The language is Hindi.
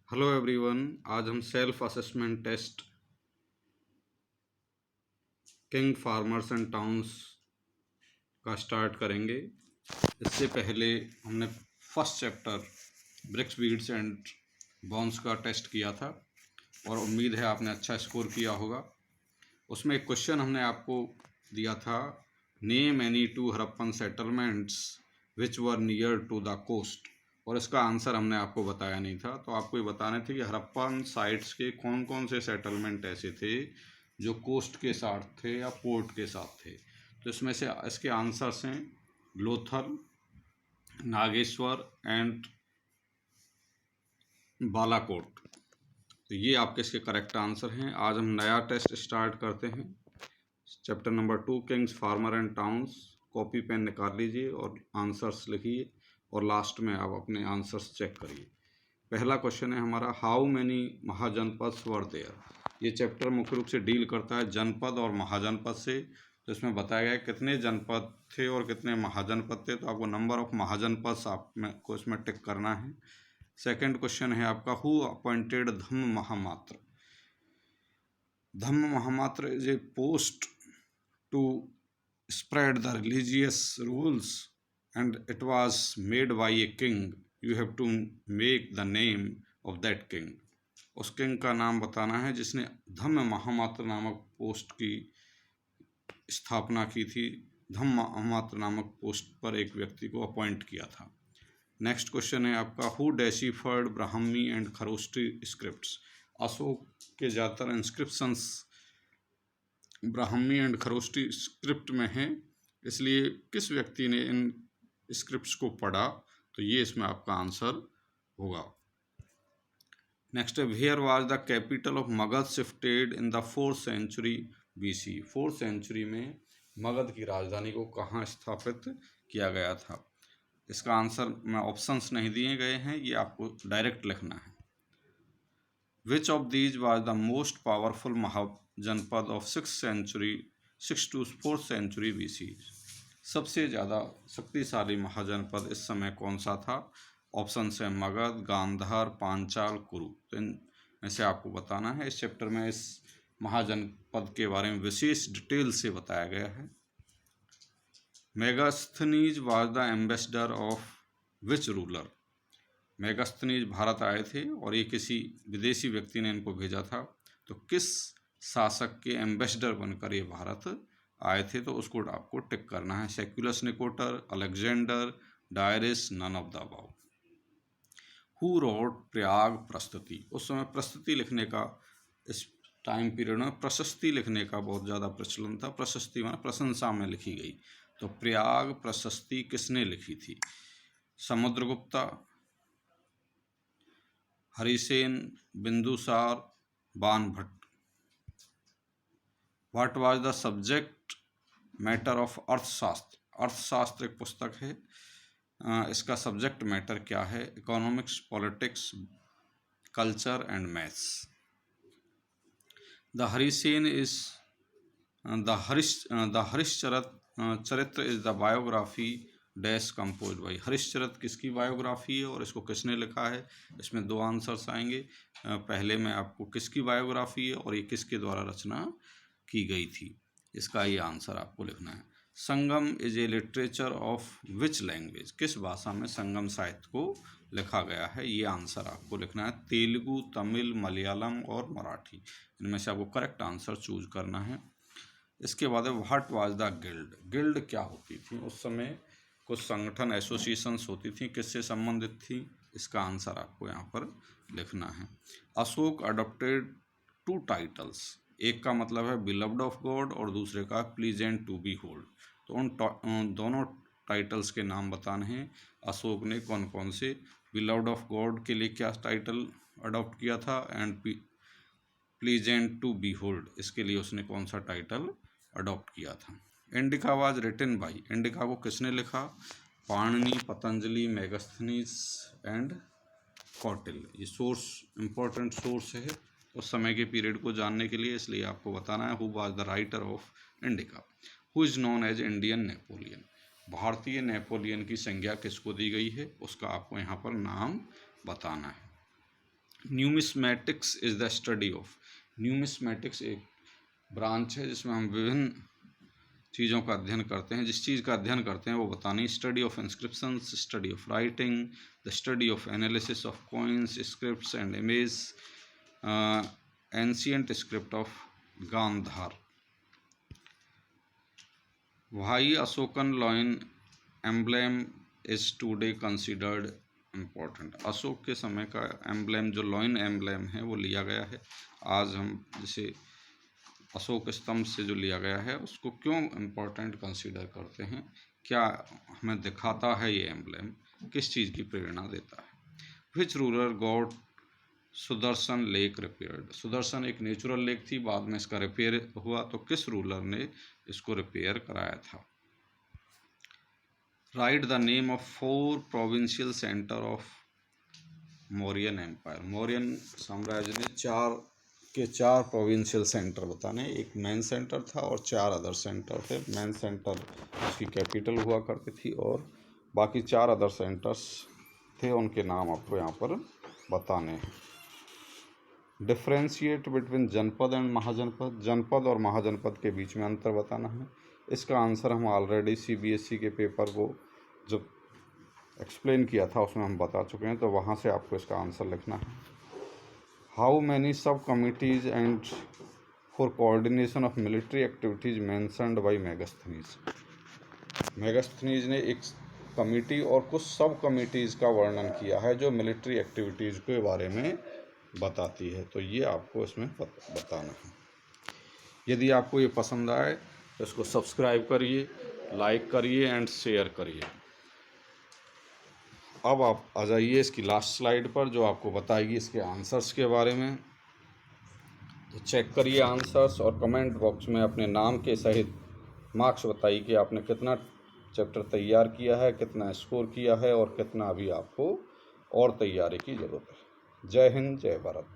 Hello everyone. आज हम self assessment test king farmers and towns का स्टार्ट करेंगे। इससे पहले हमने first chapter bricks beads and bones का टेस्ट किया था और उम्मीद है आपने अच्छा स्कोर किया होगा। उसमें एक क्वेश्चन हमने आपको दिया था, name any two Harappan settlements which were near to the coast, और इसका आंसर हमने आपको बताया नहीं था। तो आपको ये बताने थे कि हड़प्पन साइट्स के कौन कौन से सेटलमेंट ऐसे थे जो कोस्ट के साथ थे या पोर्ट के साथ थे। तो इसमें से इसके आंसर्स हैं लोथल, नागेश्वर एंड बालाकोट। तो ये आपके इसके करेक्ट आंसर हैं। आज हम नया टेस्ट स्टार्ट करते हैं। Chapter number 2 kings farmer and towns. Copy pen निकाल लीजिए और आंसर्स लिखिए और लास्ट में आप अपने आंसर्स चेक करिए। पहला क्वेश्चन है हमारा, हाउ मैनी महाजनपद वर देयर। ये चैप्टर मुख्य रूप से डील करता है जनपद और महाजनपद से। तो इसमें बताया गया है कितने जनपद थे और कितने महाजनपद थे। तो आपको नंबर ऑफ महाजनपद को इसमें टिक करना है। सेकंड क्वेश्चन है आपका, who appointed Dhamma Mahamatra. Dhamma Mahamatra is a post to spread the religious rules and it was made by a king. You have to make the name of that king. उस किंग का नाम बताना है जिसने धम्म महामात्र नामक पोस्ट की स्थापना की थी। धम्म महामात्र नामक पोस्ट पर एक व्यक्ति को अपॉइंट किया था। नेक्स्ट क्वेश्चन है आपका, who deciphered Brahmi and Kharosthi scripts. Ashok के ज़्यादातर inscriptions Brahmi and Kharosthi script में हैं, इसलिए किस व्यक्ति ने इन स्क्रिप्ट्स को पढ़ा। तो ये इसमें आपका आंसर होगा। नेक्स्ट है, where was the capital of Magadha shifted in the 4th century BC। 4th century में मगध की राजधानी को कहाँ स्थापित किया गया था। इसका आंसर में ऑप्शंस नहीं दिए गए हैं, ये आपको डायरेक्ट लिखना है। Which of these was the most powerful Mahajanapada of 6th to 4th century BC। सबसे ज़्यादा शक्तिशाली महाजनपद इस समय कौन सा था। ऑप्शन है मगध, गांधार, पांचाल, कुरु। तो इनमें से आपको बताना है। इस चैप्टर में इस महाजनपद के बारे में विशेष डिटेल से बताया गया है। Megasthenes was the ambassador of which ruler. Megasthenes Bharat आए थे और ये किसी विदेशी व्यक्ति ने इनको भेजा था। तो किस शासक के एम्बेसडर बनकर ये भारत आए थे, तो उसको आपको टिक करना है। Seleucus Nicator, Alexander, Darius, none of the above. Who wrote Prayag Prashasti. उस समय प्रस्तुति लिखने का, इस टाइम पीरियड में प्रशस्ति लिखने का बहुत ज़्यादा प्रचलन था। प्रशस्ति माने प्रशंसा में लिखी गई। तो प्रयाग प्रशस्ति किसने लिखी थी। Samudragupta, Harisena, Bindusara, Banabhatta. What was the subject matter of Arthashastra. Arthashastra एक पुस्तक है, इसका सब्जेक्ट मैटर क्या है। Economics, politics, culture and maths. The Harisena is the Harshacharita is the biography dash compose by. Harshacharita किसकी बायोग्राफी है और इसको किसने लिखा है। इसमें दो आंसर्स आएंगे। पहले में आपको किसकी बायोग्राफी है और ये किसके द्वारा रचना की गई थी, इसका ये आंसर आपको लिखना है। Sangam is a literature of which language. किस भाषा में संगम साहित्य को लिखा गया है, ये आंसर आपको लिखना है। तेलुगु, तमिल, मलयालम और मराठी। इनमें से आपको करेक्ट आंसर चूज करना है। इसके बाद what was the guild. Guild क्या होती थी। उस समय कुछ संगठन, एसोसिएशंस होती थी, किससे संबंधित थी। इसका आंसर आपको यहाँ पर लिखना है। Ashok adopted 2 titles. एक का मतलब है बिलव्ड ऑफ गॉड और दूसरे का प्लीजेंट टू बी होल्ड। तो उन दोनों टाइटल्स के नाम बताने हैं। अशोक ने कौन कौन से, बिलव्ड ऑफ गॉड के लिए क्या टाइटल अडॉप्ट किया था and pleasant to behold इसके लिए उसने कौन सा टाइटल अडॉप्ट किया था। Indica was written by. Indica को किसने लिखा। Panini, Patanjali, Megasthenes and Kautilya. ये सोर्स इंपॉर्टेंट सोर्स है उस समय के पीरियड को जानने के लिए, इसलिए आपको बताना है। Who was the writer of Indica. Who is known as Indian Napoleon. भारतीय नेपोलियन की संज्ञा किसको दी गई है, उसका आपको यहाँ पर नाम बताना है। Numismatics is the study of, numismatics एक ब्रांच है जिसमें हम विभिन्न चीज़ों का अध्ययन करते हैं। जिस चीज़ का अध्ययन करते हैं वो बतानी, study of inscriptions, study of writing, the study of analysis of coins, scripts and image, ancient script of Gandhara. Why Ashokan lion emblem is today considered important, Ashoka के समय का एम्ब्लेम जो लॉइन एम्ब्लेम है वो लिया गया है। आज हम जिसे अशोक स्तंभ से जो लिया गया है उसको क्यों इम्पोर्टेंट कंसीडर करते हैं, क्या हमें दिखाता है ये एम्ब्लेम, किस चीज़ की प्रेरणा देता है। Which ruler got Sudarshan lake repaired, Sudarshan एक नेचुरल लेक थी, बाद में इसका रिपेयर हुआ, तो किस रूलर ने इसको रिपेयर कराया था। Write the name of 4 provincial centre of Mauryan empire, Mauryan साम्राज्य ने 4 प्रोविंशियल सेंटर बताने, एक मेन सेंटर था और 4 अदर सेंटर थे। मेन सेंटर उसकी कैपिटल हुआ करती थी और बाकी 4 अदर सेंटर्स थे, उनके नाम आपको यहाँ पर बताने हैं। डिफ्रेंशिएट बिटवीन जनपद एंड महाजनपद, जनपद और महाजनपद के बीच में अंतर बताना है। इसका आंसर हम ऑलरेडी CBSE के पेपर को जब एक्सप्लेन किया था उसमें हम बता चुके हैं, तो वहाँ से आपको इसका आंसर लिखना है। How many sub committees and for coordination of military activities mentioned by Megasthenes, Megasthenes ने एक कमिटी और कुछ सब कमिटीज़ का वर्णन किया है जो मिलिट्री एक्टिविटीज़ के बारे में बताती है, तो ये आपको इसमें बताना है। यदि आपको ये पसंद आए तो इसको सब्सक्राइब करिए, लाइक करिए एंड शेयर करिए। अब आप आ जाइए इसकी लास्ट स्लाइड पर जो आपको बताएगी इसके आंसर्स के बारे में। तो चेक करिए आंसर्स और कमेंट बॉक्स में अपने नाम के सहित मार्क्स बताइए कि आपने कितना चैप्टर तैयार किया है, कितना स्कोर किया है और कितना अभी आपको और तैयारी की ज़रूरत है। जय हिंद, जय भारत।